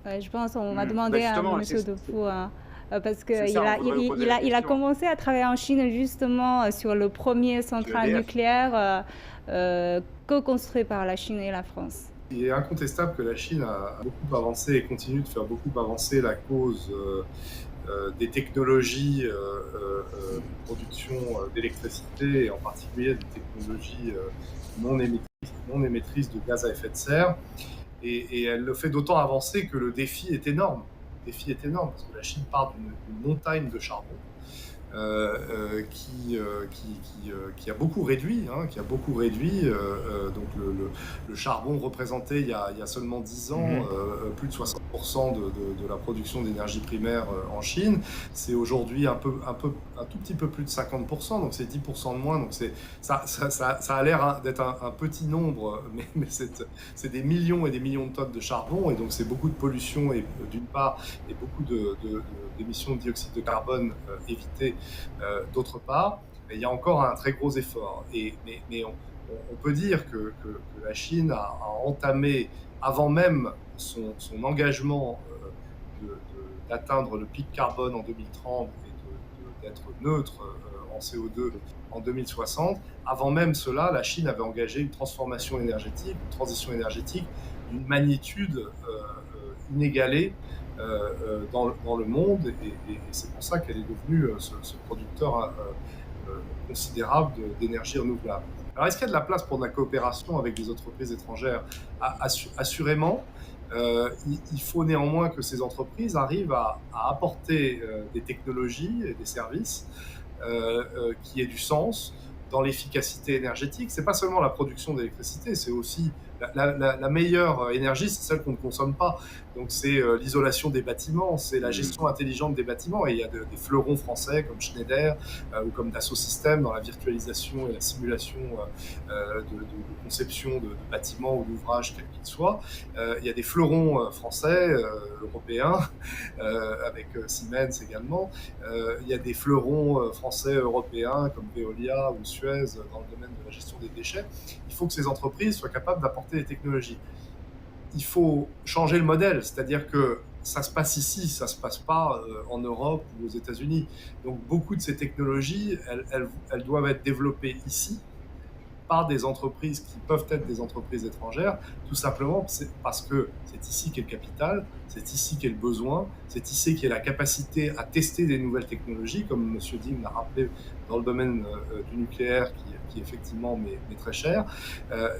Ouais, je pense on va demander à Justement, Monsieur Dufu, parce c'est qu'il ça, on a, devrait lui poser la il a question. commencé à travailler en Chine justement sur le premier Sur centrale EDF. nucléaire co-construit par la Chine et la France. Il est incontestable que la Chine a beaucoup avancé et continue de faire beaucoup avancer la cause des technologies de production d'électricité, et en particulier des technologies non émettrices de gaz à effet de serre. Et elle le fait d'autant avancer que le défi est énorme. Le défi est énorme parce que la Chine part d'une montagne de charbon qui a beaucoup réduit, hein, qui a beaucoup réduit. Donc le charbon représentait il y a seulement 10 ans plus de 60% de la production d'énergie primaire en Chine. C'est aujourd'hui un tout petit peu plus de 50%, donc c'est 10% de moins. Donc ça a l'air d'être un petit nombre, mais c'est des millions et des millions de tonnes de charbon, et donc c'est beaucoup de pollution d'une part, et beaucoup d'émissions de dioxyde de carbone évitées d'autre part. Mais il y a encore un très gros effort. Mais on peut dire que la Chine a entamé, avant même son engagement d'atteindre le pic carbone en 2030 et d'être neutre en CO2 en 2060, avant même cela, la Chine avait engagé une transformation énergétique, une transition énergétique d'une magnitude inégalée dans le monde, et c'est pour ça qu'elle est devenue ce producteur considérable d'énergie renouvelable. Alors, est-ce qu'il y a de la place pour de la coopération avec des entreprises étrangères? Assurément. Il faut néanmoins que ces entreprises arrivent à apporter des technologies et des services qui aient du sens dans l'efficacité énergétique. C'est pas seulement la production d'électricité, c'est aussi la meilleure énergie, c'est celle qu'on ne consomme pas. Donc c'est l'isolation des bâtiments, c'est la gestion intelligente des bâtiments. Et il y a des fleurons français comme Schneider ou comme Dassault Systèmes dans la virtualisation et la simulation de conception de bâtiments ou d'ouvrages quels qu'ils soient. Il y a des fleurons français, européens, avec Siemens également. Il y a des fleurons français, européens comme Veolia ou Suez dans le domaine de la gestion des déchets. Il faut que ces entreprises soient capables d'apporter des technologies. Il faut changer le modèle, c'est-à-dire que ça se passe ici, ça se passe pas en Europe ou aux États-Unis. Donc beaucoup de ces technologies, elles doivent être développées ici par des entreprises qui peuvent être des entreprises étrangères, tout simplement parce que c'est ici qu'est le capital, c'est ici qu'est le besoin, c'est ici qu'est la capacité à tester des nouvelles technologies, comme M. Ding l'a rappelé dans le domaine du nucléaire, qui effectivement m'est très cher.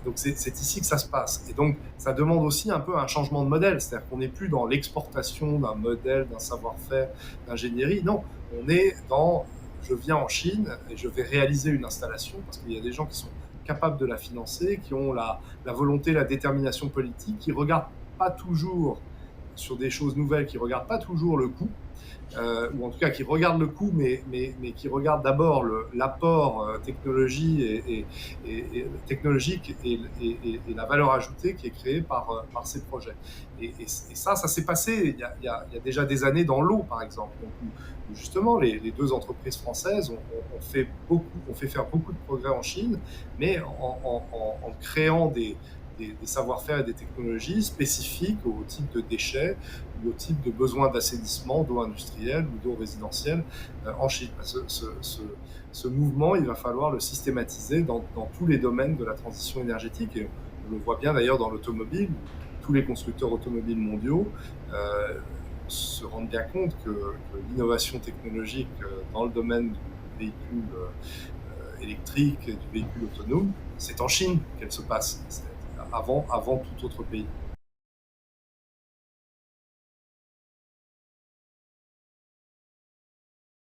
Donc c'est ici que ça se passe. Et donc ça demande aussi un peu un changement de modèle, c'est-à-dire qu'on n'est plus dans l'exportation d'un modèle, d'un savoir-faire, d'ingénierie. Non, on est dans je viens en Chine et je vais réaliser une installation, parce qu'il y a des gens qui sont capables de la financer, qui ont la volonté, la détermination politique, qui ne regardent pas toujours sur des choses nouvelles, qui ne regardent pas toujours le coût, ou en tout cas qui regardent le coût, mais qui regardent d'abord l'apport technologique et la valeur ajoutée qui est créée par ces projets. Et ça s'est passé il y a déjà des années dans l'eau, par exemple. Donc, où justement, les deux entreprises françaises ont fait faire beaucoup de progrès en Chine, mais en créant des savoir-faire et des technologies spécifiques au type de déchets ou au type de besoins d'assainissement, d'eau industrielle ou d'eau résidentielle en Chine. Ce mouvement, il va falloir le systématiser dans tous les domaines de la transition énergétique, et on le voit bien d'ailleurs dans l'automobile, où tous les constructeurs automobiles mondiaux se rendent bien compte que l'innovation technologique dans le domaine du véhicule électrique et du véhicule autonome, c'est en Chine qu'elle se passe, avant tout autre pays.